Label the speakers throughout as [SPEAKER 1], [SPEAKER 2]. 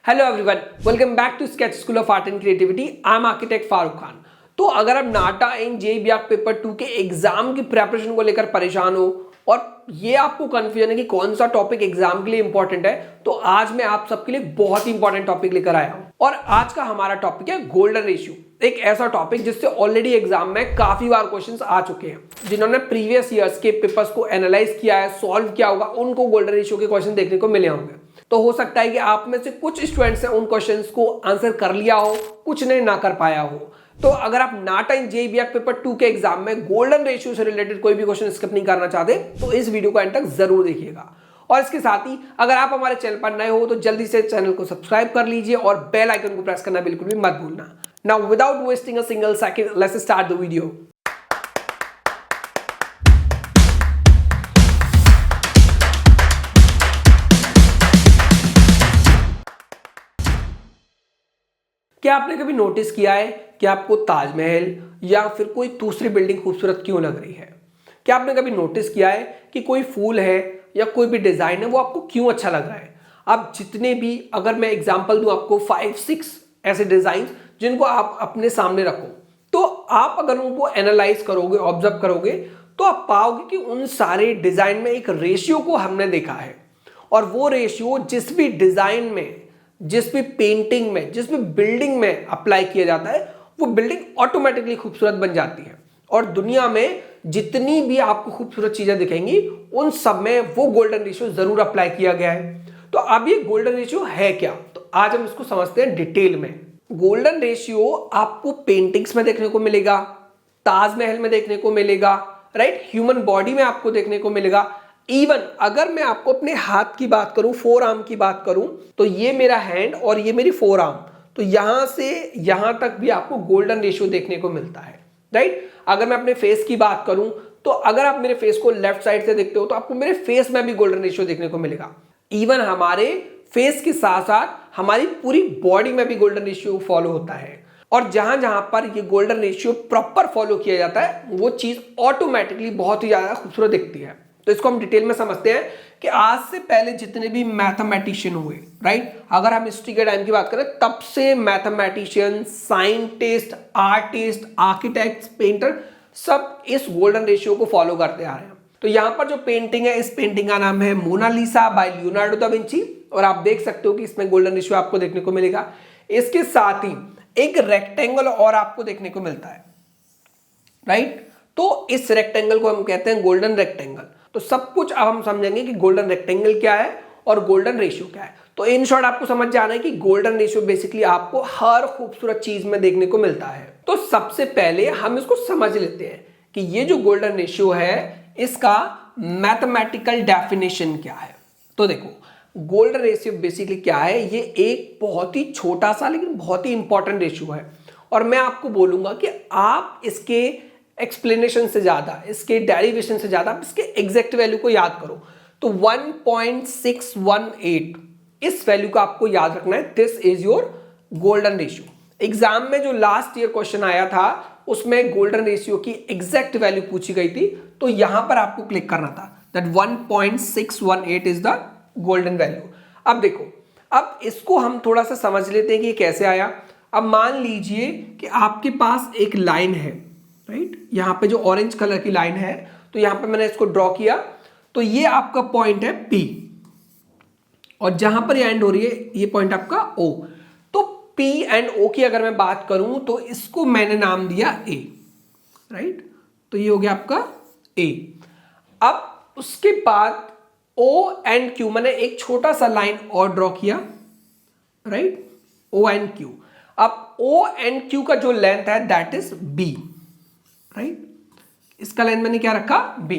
[SPEAKER 1] Hello everyone, welcome back to sketch school of art and creativity. I am architect Farooq Khan. तो अगर आप नाटा and JEE paper 2 के exam की preparation को लेकर परेशान हो और ये आपको कंफ्यूजन है कि कौन सा टॉपिक एग्जाम के लिए इंपॉर्टेंट है, तो आज मैं आप सबके लिए बहुत ही इंपॉर्टेंट टॉपिक लेकर आया हूं। और आज का हमारा टॉपिक है गोल्डन रेशियो, एक ऐसा टॉपिक जिससे ऑलरेडी एग्जाम में काफी बार क्वेश्चंस आ चुके हैं। जिन्होंने प्रीवियस ईयर्स के पेपर्स को एनालाइज किया है, सॉल्व किया होगा, उनको गोल्डन रेशियो के क्वेश्चन देखने को मिले होंगे। तो हो सकता है कि आप में से कुछ स्टूडेंट्स ने उन क्वेश्चंस को आंसर कर लिया हो, कुछ ने ना कर पाया हो। तो अगर आप नाटा एंड जेईई पेपर 2 के एग्जाम में गोल्डन रेशियो से रिलेटेड कोई भी क्वेश्चन स्किप नहीं करना चाहते, तो इस वीडियो को एंड तक जरूर देखिएगा। और इसके साथ ही अगर आप हमारे चैनल पर नए हो तो जल्दी से चैनल को सब्सक्राइब कर लीजिए और बेल आइकन को प्रेस करना बिल्कुल भी मत भूलना। Now without wasting a single second, let's start the video. क्या आपने कभी नोटिस किया है कि आपको ताजमहल या फिर कोई दूसरी बिल्डिंग खूबसूरत क्यों लग रही है? क्या आपने कभी नोटिस किया है कि कोई फूल है या कोई भी डिजाइन है वो आपको क्यों अच्छा लग रहा है? आप जितने भी, अगर मैं एग्जांपल दूं आपको 5-6 ऐसे डिजाइन जिनको आप अपने सामने रखो, तो आप अगर उनको एनालाइज करोगे, ऑब्जर्व करोगे, तो आप पाओगे कि उन सारे डिजाइन में एक रेशियो को हमने देखा है। और वो रेशियो जिस भी डिजाइन में, जिस भी पेंटिंग में, जिस भी बिल्डिंग में अप्लाई किया जाता है, वो बिल्डिंग ऑटोमेटिकली खूबसूरत बन जाती है। और दुनिया में जितनी भी आपको खूबसूरत चीजें दिखेंगी, उन सब में वो गोल्डन रेशियो जरूर अप्लाई किया गया है। तो अब ये गोल्डन रेशियो है क्या, तो आज हम इसको समझते हैं डिटेल में। गोल्डन रेशियो आपको पेंटिंग्स में देखने को मिलेगा, ताजमहल में देखने को मिलेगा, राइट, ह्यूमन बॉडी में आपको देखने को मिलेगा। इवन अगर मैं आपको अपने हाथ की बात करूं, फोर आर्म की बात करूं, तो ये मेरा हैंड और ये मेरी फोर आर्म, तो यहां से यहां तक भी आपको गोल्डन रेशियो देखने को मिलता है, राइट। अगर मैं अपने फेस की बात करूं, तो अगर आप मेरे फेस को लेफ्ट साइड से देखते हो तो आपको मेरे फेस में भी गोल्डन रेशियो देखने को मिलेगा। इवन हमारे फेस के साथ साथ हमारी पूरी बॉडी में भी गोल्डन रेशियो फॉलो होता है। और जहां जहां पर ये गोल्डन रेशियो प्रॉपर फॉलो किया जाता है, वो चीज ऑटोमेटिकली बहुत ही ज्यादा खूबसूरत दिखती है। तो इसको हम डिटेल में समझते हैं कि आज से पहले जितने भी मैथमेटिशियन हुए, राइट, अगर हम हिस्ट्री के टाइम की बात करें, तब से mathematician, scientist, artist, architect, painter, सब इस गोल्डन रेशियो को फॉलो करते आ रहे हैं। तो यहां पर जो पेंटिंग है, इस पेंटिंग का नाम है Mona Lisa by Leonardo da Vinci, और आप देख सकते हो कि इसमें गोल्डन रेशियो आपको देखने को मिलेगा। इसके साथ ही एक रेक्टेंगल और आपको देखने को मिलता है, राइट। तो इस रेक्टेंगल को हम कहते हैं गोल्डन रेक्टेंगल। तो सब कुछ अब हम समझेंगे कि गोल्डन रेक्टेंगल क्या है और गोल्डन रेशियो क्या है। तो इन शॉर्ट आपको समझ जाना है कि गोल्डन रेशियो बेसिकली आपको हर खूबसूरत चीज में देखने को मिलता है। तो सबसे पहले हम इसको समझ लेते हैं कि ये जो गोल्डन रेशियो है, इसका मैथमेटिकल डेफिनेशन क्या है। तो देखो, गोल्डन रेशियो बेसिकली क्या है, ये एक बहुत ही छोटा सा लेकिन बहुत ही इंपॉर्टेंट रेशियो है। और मैं आपको बोलूंगा कि आप इसके एक्सप्लेनेशन से ज्यादा, इसके डेरिवेशन से ज्यादा, आप इसके एग्जैक्ट वैल्यू को याद करो। तो 1.618 इस वैल्यू का आपको याद रखना है। This is your golden ratio. Exam में जो लास्ट ईयर क्वेश्चन आया था, उसमें गोल्डन रेशियो की एग्जैक्ट वैल्यू पूछी गई थी, तो यहां पर आपको क्लिक करना था that 1.618 is the golden value. अब देखो, अब इसको हम थोड़ा सा समझ लेते हैं कि ये कैसे आया। अब मान लीजिए कि आपके पास एक लाइन है, राइट, यहां पे जो ऑरेंज कलर की लाइन है, तो यहां पे मैंने इसको ड्रॉ किया, तो ये आपका पॉइंट है P, और जहां पर ये एंड हो रही है, ये पॉइंट आपका O। तो P एंड O की अगर मैं बात करूं, तो इसको मैंने नाम दिया A, राइट। तो ये हो गया आपका A। अब उसके बाद O एंड Q, मैंने एक छोटा सा लाइन और ड्रॉ किया, राइट, O एंड Q। अब O एंड Q का जो लेंथ है दैट इज B, राइट। इसका लेंथ मैंने क्या रखा, B।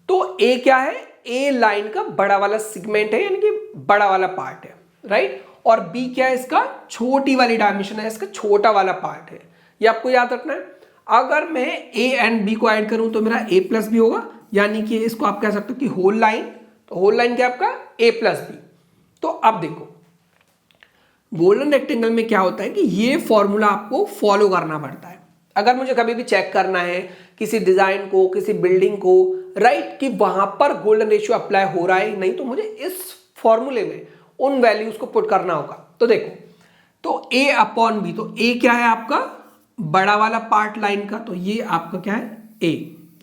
[SPEAKER 1] तो A क्या है, A लाइन का बड़ा वाला सेगमेंट है, यानी कि बड़ा वाला पार्ट है, राइट। और B क्या है, इसका छोटी वाली डायमेंशन है, इसका छोटा वाला पार्ट है। ये आपको याद रखना है। अगर मैं A एंड B को ऐड करूं तो मेरा A प्लस B होगा, यानी कि इसको आप कह सकते हो कि होल लाइन। तो होल लाइन क्या आपका A प्लस B। तो अब देखो, गोल्डन रेक्टेंगल में क्या होता है कि ये फॉर्मूला आपको फॉलो करना पड़ता है। अगर मुझे कभी भी चेक करना है किसी डिजाइन को, किसी बिल्डिंग को, राइट, कि वहां पर गोल्डन रेशियो अप्लाई हो रहा है नहीं, तो मुझे इस फॉर्मूले में उन वैल्यूज को पुट करना होगा। तो देखो, तो a अपॉन b, तो a क्या है आपका बड़ा वाला पार्ट लाइन का, तो ये आपका क्या है a,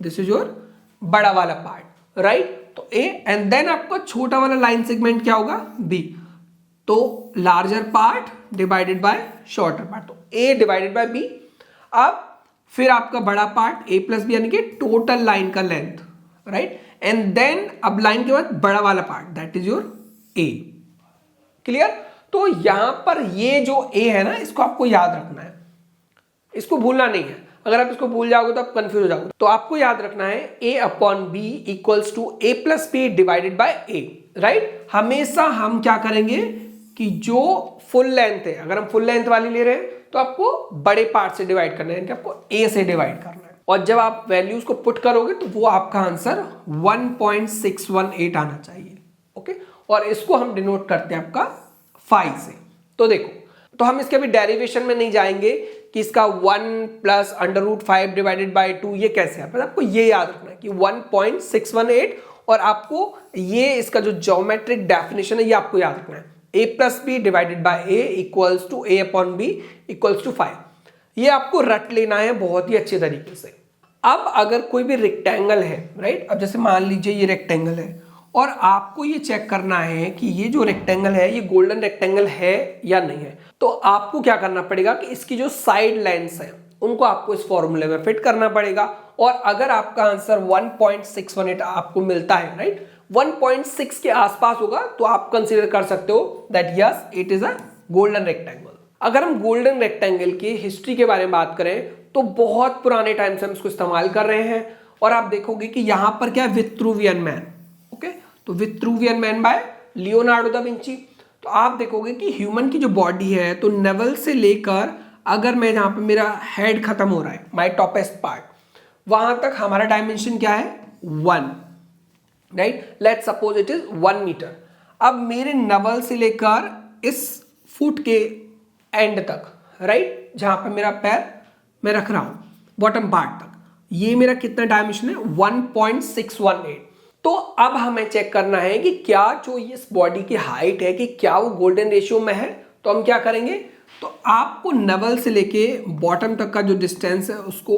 [SPEAKER 1] दिस इज योर बड़ा वाला पार्ट, राइट। तो a एंड देन आपका छोटा वाला लाइन सेगमेंट क्या होगा b, तो larger part divided by shorter part, तो a डिवाइडेड बाय b। अब फिर आपका बड़ा पार्ट a प्लस बी, यानी कि टोटल लाइन का लेंथ, राइट। एंड देन अब लाइन के बाद बड़ा वाला part, that is your a, clear. तो यहां पर ये जो a है ना, इसको आपको याद रखना है, इसको भूलना नहीं है। अगर आप इसको भूल जाओगे तो आप कंफ्यूज हो जाओगे। तो आपको याद रखना है a upon b equals to a plus b divided by a, right. हमेशा हम क्या करेंगे कि जो फुल लेंथ है, अगर हम फुल लेंथ वाली ले रहे हैं तो आपको बड़े पार्ट से डिवाइड करना है, यानी कि आपको a से डिवाइड करना है। और जब आप वैल्यूज को पुट करोगे तो वो आपका आंसर 1.618 आना चाहिए, ओके। और इसको हम डिनोट करते हैं आपका 5 से। तो देखो, तो हम इसके अभी डेरिवेशन में नहीं जाएंगे कि इसका 1 plus under root 5 divided by 2 ये कैसे है, पर आपको ये याद रखना है कि 1.618, और आपको ये इसका जो ज्योमेट्रिक डेफिनेशन है ये आपको याद रखना है, a plus b divided by a equals to a upon b equals to 5। ये आपको रट लेना है बहुत ही अच्छे तरीके से। अब अगर कोई भी रेक्टेंगल है, राइट, अब जैसे मान लीजिए ये रेक्टेंगल है और आपको ये चेक करना है कि ये जो रेक्टेंगल है ये गोल्डन रेक्टेंगल है या नहीं है, तो आपको क्या करना पड़ेगा कि इसकी जो साइड लाइंस है उनको आपको इस फॉर्मूले में फिट करना पड़ेगा। और अगर आपका आंसर 1.618 आपको मिलता है, राइट, 1.6 के आसपास होगा, तो आप कंसीडर कर सकते हो that yes it is a golden rectangle. अगर हम गोल्डन रेक्टेंगल की हिस्ट्री के बारे में बात करें तो बहुत पुराने टाइम से हम इसको इस्तेमाल कर रहे हैं। और आप देखोगे कि यहां पर क्या है, विट्रूवियन मैन, ओके, तो Vitruvian man by Leonardo da Vinci. तो आप देखोगे कि ह्यूमन की जो बॉडी है, तो नेवल से लेकर अगर मैं जहां पे मेरा हेड खत्म हो रहा है, माय टॉपेस्ट पार्ट, वहां तक हमारा डायमेंशन क्या है 1, right. Let's suppose it is 1 metre. अब मेरे नवल से लेकर इस फुट के एंड तक, राइट, जहां पे मेरा पैर मैं रख रहा हूं बॉटम पार्ट तक, ये मेरा कितना डायमेंशन है 1.618। तो अब हमें चेक करना है कि क्या जो इस बॉडी की हाइट है कि क्या वो गोल्डन रेशियो में है। तो हम क्या करेंगे, तो आपको नवल से लेके बॉटम तक का जो डिस्टेंस है उसको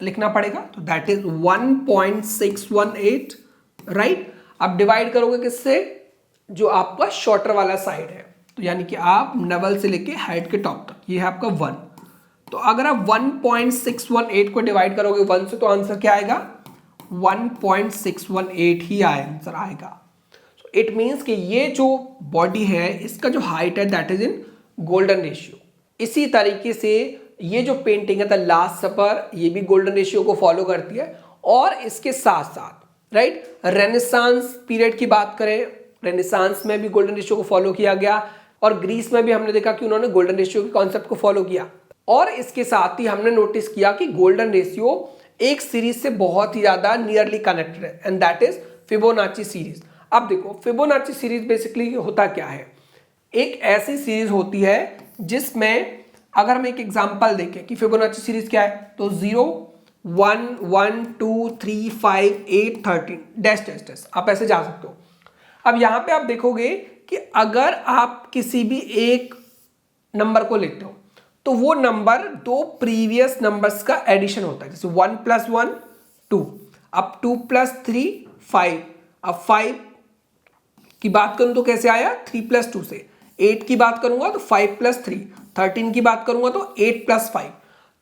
[SPEAKER 1] लिखना पड़ेगा, तो दैट इज 1.618, राइट। अब डिवाइड करोगे किससे, जो आपका शॉर्टर वाला साइड है, तो यानी कि आप नवल से लेके हेड के टॉप तक, ये है आपका 1। तो अगर आप 1.618 को डिवाइड करोगे 1 से, तो आंसर क्या आएगा 1.618 ही आंसर आएगा। सो इट मींस कि ये जो बॉडी है इसका जो हाइट है that is in golden ratio. इसी तरीके से ये जो पेंटिंग है द लास्ट सपर, ये भी गोल्डन रेशियो को फॉलो करती है। और इसके साथ साथ, राइट, रेनेसांस पीरियड की बात करें, रेनेसांस में भी गोल्डन रेशियो को फॉलो किया गया, और ग्रीस में भी हमने देखा कि उन्होंने गोल्डन रेशियो के कॉन्सेप्ट को फॉलो किया। और इसके साथ ही हमने नोटिस किया कि गोल्डन रेशियो एक सीरीज से बहुत ही ज्यादा नियरली कनेक्टेड है, and that is Fibonacci series. अब देखो, फिबोनाची सीरीज बेसिकली होता क्या है, एक ऐसी सीरीज होती है जिसमें अगर हम एक एग्जांपल देखें कि फिबोनाची सीरीज क्या है, तो 0 1 1 2 3 5 8 13 डैश डैश डैश, आप ऐसे जा सकते हो। अब यहां पे आप देखोगे कि अगर आप किसी भी एक नंबर को लेते हो तो वो नंबर दो प्रीवियस नंबर्स का एडिशन होता है, जैसे 1 + 1 2, अब 2 + 3 5, अब 5 की बात करूं तो कैसे आया 3 + 2 से, 8 की बात करूंगा तो 5 + 3, 13 की बात करूंगा तो 8 + 5।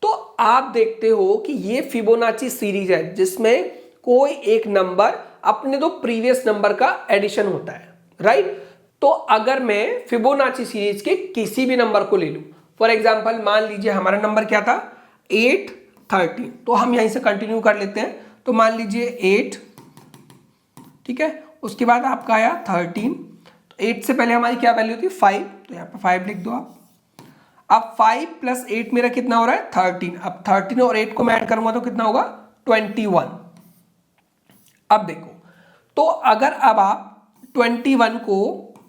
[SPEAKER 1] तो आप देखते हो कि ये फिबोनाची सीरीज है जिसमें कोई एक नंबर अपने दो प्रीवियस नंबर का एडिशन होता है, राइट। तो अगर मैं फिबोनाची सीरीज के किसी भी नंबर को ले लूं, फॉर एग्जाम्पल मान लीजिए हमारा नंबर क्या था 8 13, तो हम यहीं से कंटिन्यू कर लेते हैं। तो मान लीजिए 8, ठीक है, उसके बाद आपका आया 13, तो 8 से पहले हमारी क्या वैल्यू थी 5, तो यहाँ पे 5 लिख दो आप। अब 5 + 8 मेरा कितना हो रहा है 13, अब 13 और 8 को मैं ऐड करूंगा तो कितना होगा 21। अब देखो, तो अगर अब आप 21 को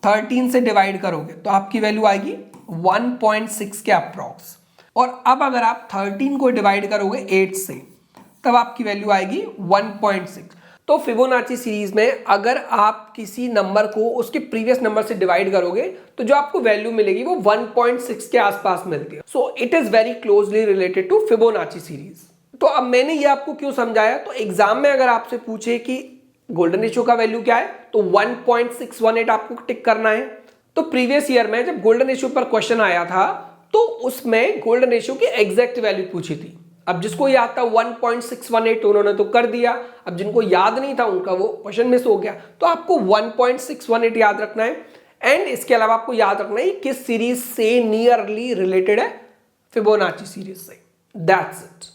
[SPEAKER 1] 13 से डिवाइड करोगे तो आपकी वैल्यू आएगी 1.6 के अप्रॉक्स। और अब अगर आप 13 को डिवाइड करोगे 8 से तब आपकी वैल्यू आएगी 1.6। तो फिबोनाची सीरीज में अगर आप किसी नंबर को उसके प्रीवियस नंबर से डिवाइड करोगे तो जो आपको वैल्यू मिलेगी वो 1.6 के आसपास मिलती है। So it is very closely related to Fibonacci series. तो अब मैंने ये आपको क्यों समझाया, तो एग्जाम में अगर आपसे पूछे कि गोल्डन रेशियो का वैल्यू क्या है तो 1.618 आपको टिक करना है। तो प्रीवियस ईयर में जब गोल्डन रेशियो पर क्वेश्चन आया था तो उसमें गोल्डन रेशियो की एग्जैक्ट वैल्यू पूछी थी। अब जिसको याद था 1.618 उन्होंने तो कर दिया, अब जिनको याद नहीं था उनका वो क्वेश्चन मिस हो गया। तो आपको 1.618 याद रखना है एंड इसके अलावा आपको याद रखना है किस सीरीज से नियरली रिलेटेड है, फिबोनाची सीरीज से। That's it.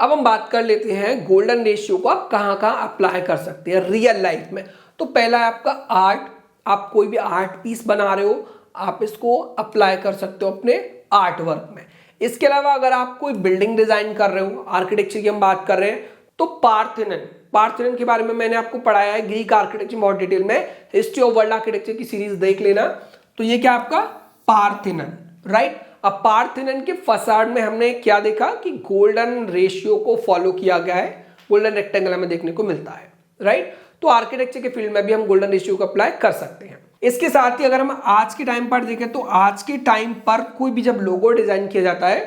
[SPEAKER 1] अब हम बात कर लेते हैं गोल्डन रेशियो को आप कहां कहां अप्लाई कर सकते हैं रियल लाइफ में। तो पहला है आपका आर्ट, आप कोई भी आर्ट पीस बना रहे हो आप इसको अप्लाई कर सकते हो अपने आर्ट वर्क में। इसके अलावा अगर आप कोई बिल्डिंग डिजाइन कर रहे हो, आर्किटेक्चर की हम बात कर रहे हैं, तो पार्थेनन के बारे में मैंने आपको पढ़ाया है ग्रीक आर्किटेक्चर बहुत डिटेल में, हिस्ट्री ऑफ वर्ल्ड आर्किटेक्चर की सीरीज देख लेना। तो ये क्या आपका पार्थेनन, राइट। अब पार्थेनन के फसाड में हमने क्या देखा कि गोल्डन रेशियो को फॉलो किया गया है, गोल्डन रेक्टेंगल हमें देखने को मिलता है, राइट। तो आर्किटेक्चर के फील्ड में भी हम गोल्डन रेशियो को अप्लाई कर सकते हैं। इसके साथ ही अगर हम आज के टाइम पर देखें तो आज के टाइम पर कोई भी जब लोगो डिजाइन किया जाता है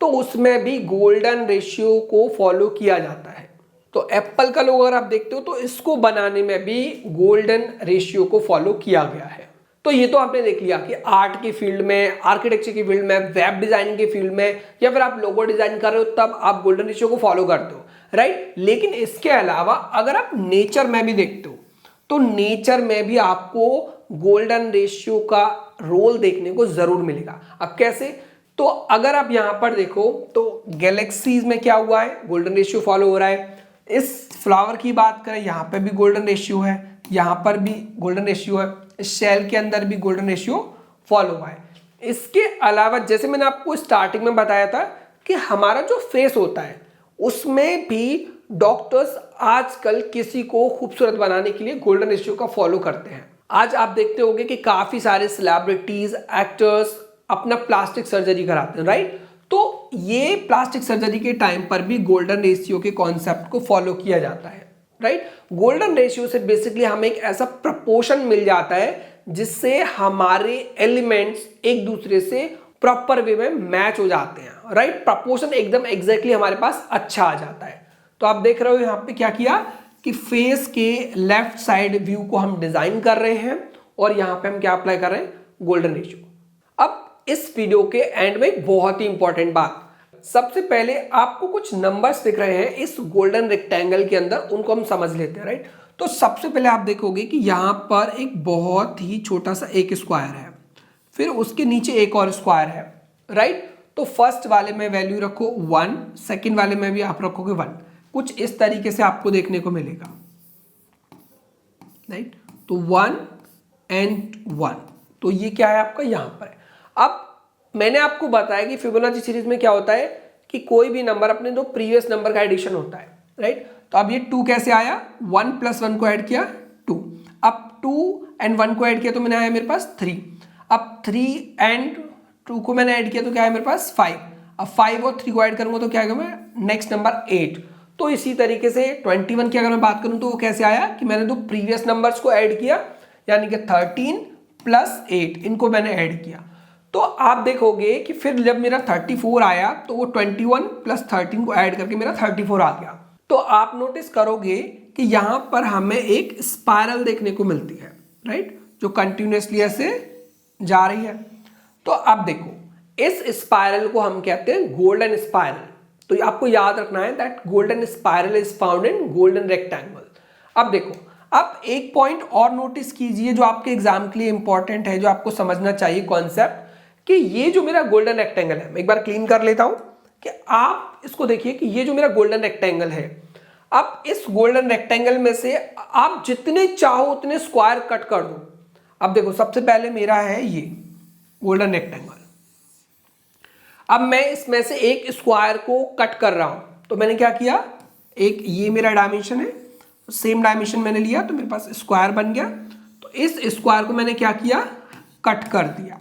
[SPEAKER 1] तो उसमें भी गोल्डन रेशियो को फॉलो किया जाता है। तो एप्पल का लोगो अगर आप देखते हो तो इसको बनाने में भी गोल्डन रेशियो को फॉलो किया गया है। तो ये तो आपने देख लिया कि आर्ट की फील्ड में, आर्किटेक्चर की फील्ड में, वेब डिजाइनिंग की फील्ड में या फिर आप लोगो डिजाइन कर रहे हो तब आप गोल्डन रेशियो को फॉलो करते हो, राइट। लेकिन इसके अलावा अगर आप नेचर में भी देखते हो तो नेचर में भी आपको गोल्डन रेशियो का रोल देखने को जरूर मिलेगा। अब कैसे, तो अगर आप यहां पर देखो तो गैलेक्सीज में क्या हुआ है, गोल्डन रेशियो फॉलो हो रहा है। इस फ्लावर की बात करें यहां पर भी गोल्डन रेशियो है, यहां पर भी गोल्डन रेशियो है, इस शेल के अंदर भी गोल्डन रेशियो फॉलो हुआ है। इसके अलावा जैसे मैंने आपको स्टार्टिंग में बताया था कि हमारा जो फेस होता है उसमें भी डॉक्टर्स आजकल किसी को खूबसूरत बनाने के लिए गोल्डन रेशियो का फॉलो करते हैं। आज आप देखते होंगे कि काफी सारे सेलिब्रिटीज, एक्टर्स अपना प्लास्टिक सर्जरी कराते हैं, राइट। तो ये प्लास्टिक सर्जरी के टाइम पर भी गोल्डन रेशियो के कॉन्सेप्ट को फॉलो किया जाता है, राइट। गोल्डन रेशियो से बेसिकली हमें एक ऐसा प्रपोर्शन मिल जाता है जिससे हमारे एलिमेंट्स एक दूसरे से प्रॉपर वे में मैच हो जाते हैं, राइट। प्रपोर्शन एकदम एग्जैक्टली हमारे पास अच्छा आ जाता है। तो आप देख रहे हो यहाँ पे क्या किया कि फेस के लेफ्ट साइड व्यू को हम डिजाइन कर रहे हैं और यहाँ पे हम क्या अप्लाई कर रहे हैं, गोल्डन रेशियो। अब इस वीडियो के एंड में एक बहुत ही इंपॉर्टेंट बात, सबसे पहले आपको कुछ नंबर्स दिख रहे हैं इस गोल्डन रेक्टेंगल के अंदर, उनको हम समझ लेते हैं, राइट। तो सबसे पहले आप देखोगे कि यहाँ पर एक बहुत ही छोटा सा एक स्क्वायर है, फिर उसके नीचे एक और स्क्वायर है, राइट। तो फर्स्ट वाले में वैल्यू रखो 1, सेकंड वाले में भी आप रखोगे 1, कुछ इस तरीके से आपको देखने को मिलेगा, राइट। तो 1 एंड 1, तो ये क्या है आपका यहाँ पर है। अब मैंने आपको बताया कि फिबोनाची सीरीज में क्या होता है कि कोई भी नंबर अपने दो प्रीवियस नंबर का एडिशन होता है, राइट। तो अब ये 2 कैसे आया, 1 + 1 को ऐड किया 2, अब 2 एंड 1 को ऐड किया तो मैंने आया मेरे पास 3, अब 3 एंड 2 को मैंने ऐड किया तो क्या है मेरे पास 5, अब 5 और 3 को ऐड करूंगा तो क्या आएगा मैं नेक्स्ट नंबर 8। तो इसी तरीके से 21 की अगर मैं बात करूं तो वो कैसे आया कि मैंने दो प्रीवियस नंबर्स को ऐड किया, यानी कि 13 + 8 इनको मैंने ऐड किया। तो आप देखोगे कि फिर जब मेरा 34 आया तो वो 21 + 13 को ऐड करके मेरा 34 आ गया। तो आप नोटिस करोगे कि यहां पर हमें एक स्पाइरल देखने को मिलती है, राइट, जो कंटिन्यूअसली ऐसे जा रही है। तो अब देखो इस स्पाइरल को हम कहते हैं गोल्डन स्पाइरल। तो आपको याद रखना है that golden spiral is found in golden rectangle. अब देखो, अब एक पॉइंट और नोटिस कीजिए जो आपके एग्जाम के लिए इंपॉर्टेंट है, जो आपको समझना चाहिए कॉन्सेप्ट, कि ये जो मेरा गोल्डन रेक्टेंगल है, मैं एक बार क्लीन कर लेता हूं कि आप इसको देखिए कि ये जो मेरा गोल्डन रेक्टेंगल है, अब इस गोल्डन रेक्टेंगल में से आप जितने चाहो उतने स्क्वायर कट कर दो। अब देखो सबसे पहले मेरा है ये गोल्डन रेक्टेंगल, अब मैं इसमें से एक स्क्वायर को कट कर रहा हूं, तो मैंने क्या किया, एक ये मेरा डायमेंशन है, सेम डायमेंशन मैंने लिया तो मेरे पास स्क्वायर बन गया। तो इस स्क्वायर को मैंने क्या किया, कट कर दिया,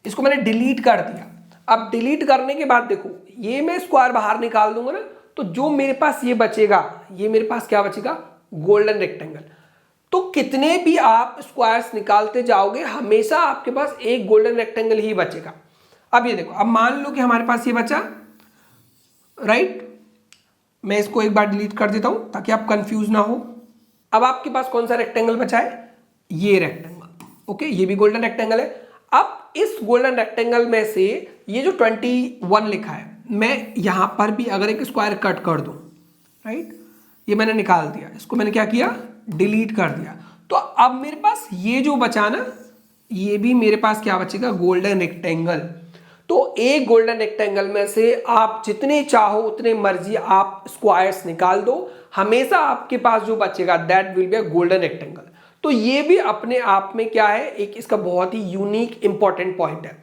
[SPEAKER 1] इसको मैंने डिलीट कर दिया। अब डिलीट करने के बाद देखो ये मैं स्क्वायर बाहर निकाल दूंगा ना, तो जो मेरे पास ये बचेगा, ये मेरे पास क्या बचेगा, गोल्डन रेक्टेंगल। तो कितने भी आप स्क्वायर्स निकालते जाओगे हमेशा आपके पास एक गोल्डन रेक्टेंगल ही बचेगा। अब ये देखो, अब मान लो कि हमारे पास ये बचा, राइट। मैं इसको एक बार डिलीट कर देता हूं ताकि आप कंफ्यूज ना हो। अब आपके पास कौन सा रेक्टेंगल बचा है? ये रेक्टेंगल। ओके, ये भी गोल्डन रेक्टेंगल है। अब इस गोल्डन रेक्टेंगल में से ये जो 21 लिखा है, मैं यहां पर भी अगर एक स्क्वायर कट कर दूं, राइट, ये मैंने निकाल दिया, इसको मैंने क्या किया? डिलीट कर दिया। तो अब मेरे पास ये जो बचा ना, ये भी मेरे पास क्या बचेगा? Golden rectangle. तो एक गोल्डन रेक्टेंगल में से आप जितने चाहो उतने मर्जी आप स्क्वायर्स निकाल दो, हमेशा आपके पास जो बचेगा that will be a golden rectangle. तो ये भी अपने आप में क्या है, एक इसका बहुत ही यूनिक इंपॉर्टेंट पॉइंट है।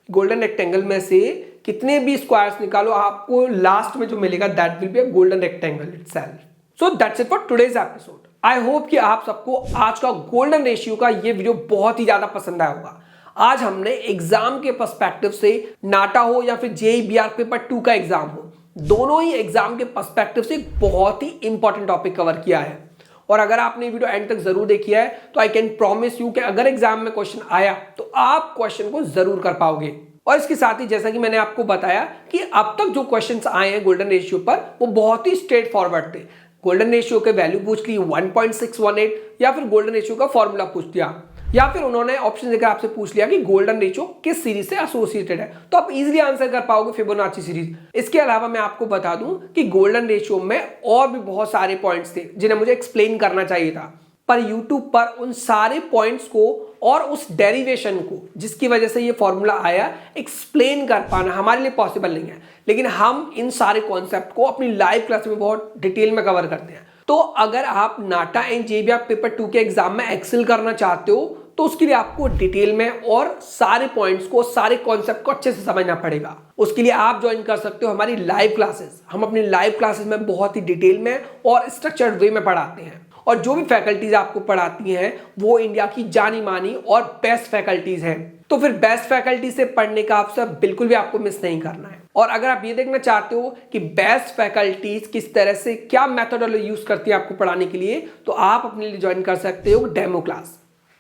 [SPEAKER 1] गोल्डन रेक्टेंगल में से कितने भी स्क्वायर्स निकालो, आपको लास्ट में जो मिलेगा that will be a golden rectangle itself. So that's it for today's episode. I hope कि आप सबको आज का गोल्डन रेशियो का ये वीडियो बहुत ही ज्यादा पसंद आया होगा। आज हमने एग्जाम के पर्सपेक्टिव से, नाटा हो या फिर जेईई बीआर पेपर 2 का एग्जाम हो, दोनों ही एग्जाम के पर्सपेक्टिव से एक बहुत ही इंपॉर्टेंट टॉपिक कवर किया है। और अगर आपने वीडियो एंड तक जरूर देखी है तो आई कैन प्रॉमिस यू कि अगर एग्जाम में क्वेश्चन आया तो आप क्वेश्चन को जरूर कर पाओगे। और इसके साथ ही जैसा कि मैंने आपको बताया कि अब तक जो क्वेश्चंस आए हैं गोल्डन रेशियो पर वो बहुत ही स्ट्रेट फॉरवर्ड थे। गोल्डन रेशियो के वैल्यू पूछ ली 1.618, या फिर गोल्डन रेशियो का फॉर्मूला पूछ दिया, या फिर उन्होंने ऑप्शन देकर आपसे पूछ लिया कि गोल्डन रेशियो किस सीरीज से एसोसिएटेड है, तो आप इजीली आंसर कर पाओगे फिबोनाची सीरीज। इसके अलावा मैं आपको बता दूं कि गोल्डन रेशियो में और भी बहुत सारे पॉइंट्स थे जिन्हें मुझे एक्सप्लेन करना चाहिए था, पर यूट्यूब पर उन सारे पॉइंट्स को और उस डेरिवेशन को जिसकी वजह से ये फॉर्मूला आया एक्सप्लेन कर पाना हमारे लिए पॉसिबल नहीं है। लेकिन हम इन सारे कॉन्सेप्ट को अपनी लाइव क्लास में बहुत डिटेल में कवर करते हैं। तो अगर आप नाटा एंड जेईई बीआर पेपर 2 के एग्जाम में एक्सेल करना चाहते हो तो उसके लिए आपको डिटेल में और सारे पॉइंट्स को, सारे कॉन्सेप्ट को अच्छे से समझना पड़ेगा। उसके लिए आप ज्वाइन कर सकते हो हमारी लाइव क्लासेस। हम अपनी लाइव क्लासेस में बहुत ही डिटेल में और स्ट्रक्चर्ड वे में पढ़ाते हैं, और जो भी फैकल्टीज आपको पढ़ाती हैं वो इंडिया की जानी मानी और बेस्ट फैकल्टीज हैं। तो फिर बेस्ट फैकल्टी से पढ़ने का अवसर बिल्कुल भी आपको मिस नहीं करना है। और अगर आप ये देखना चाहते हो कि बेस्ट फैकल्टीज किस तरह से क्या मेथोडोलॉजी यूज करती है आपको पढ़ाने के लिए, तो आप अपने लिए ज्वाइन कर सकते हो डेमो क्लास।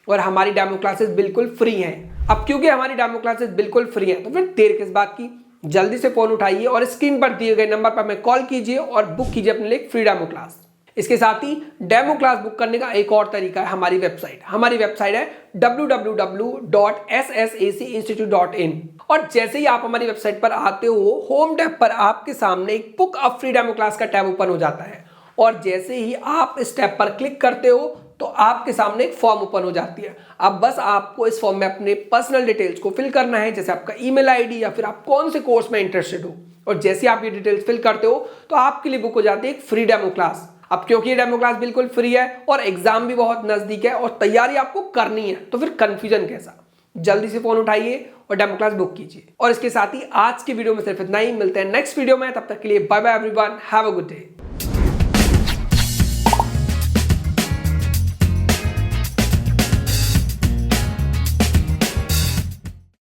[SPEAKER 1] और हमारी डेमो क्लासेस बिल्कुल फ्री हैं। अब क्योंकि हमारी डेमो क्लासेस बिल्कुल फ्री हैं तो फिर देर किस बात की, जल्दी से फोन उठाइए और स्क्रीन पर दिए गए नंबर पर हमें कॉल कीजिए और बुक कीजिए अपने लिए फ्री डेमो क्लास। इसके साथ ही डेमो क्लास बुक करने का एक और तरीका है हमारी वेबसाइट। हमारी वेबसाइट है www.ssaceinstitute.in। और जैसे ही आप हमारी वेबसाइट पर आते हो, होम टैब पर आपके सामने एक book a free demo class का टैब ओपन हो जाता है, और जैसे ही आप इस टैब पर क्लिक करते हो तो आपके सामने एक फॉर्म ओपन हो जाती है। अब बस आपको इस फॉर्म में अपने पर्सनल डिटेल्स को फिल करना है, जैसे आपका ईमेल आईडी या फिर आप कौन से कोर्स में इंटरेस्टेड हो। और जैसे आप ये डिटेल्स फिल करते हो तो आपके लिए बुक हो जाती है एक फ्री डेमो क्लास। अब क्योंकि ये डेमो क्लास बिल्कुल फ्री है और एग्जाम भी बहुत नजदीक है और तैयारी आपको करनी है, तो फिर कंफ्यूजन कैसा। जल्दी से फोन उठाइए और डेमो क्लास बुक कीजिए। और इसके साथ ही आज की वीडियो में सिर्फ इतना ही। मिलते हैं नेक्स्ट वीडियो में, तब तक के लिए bye bye everyone, have a good day.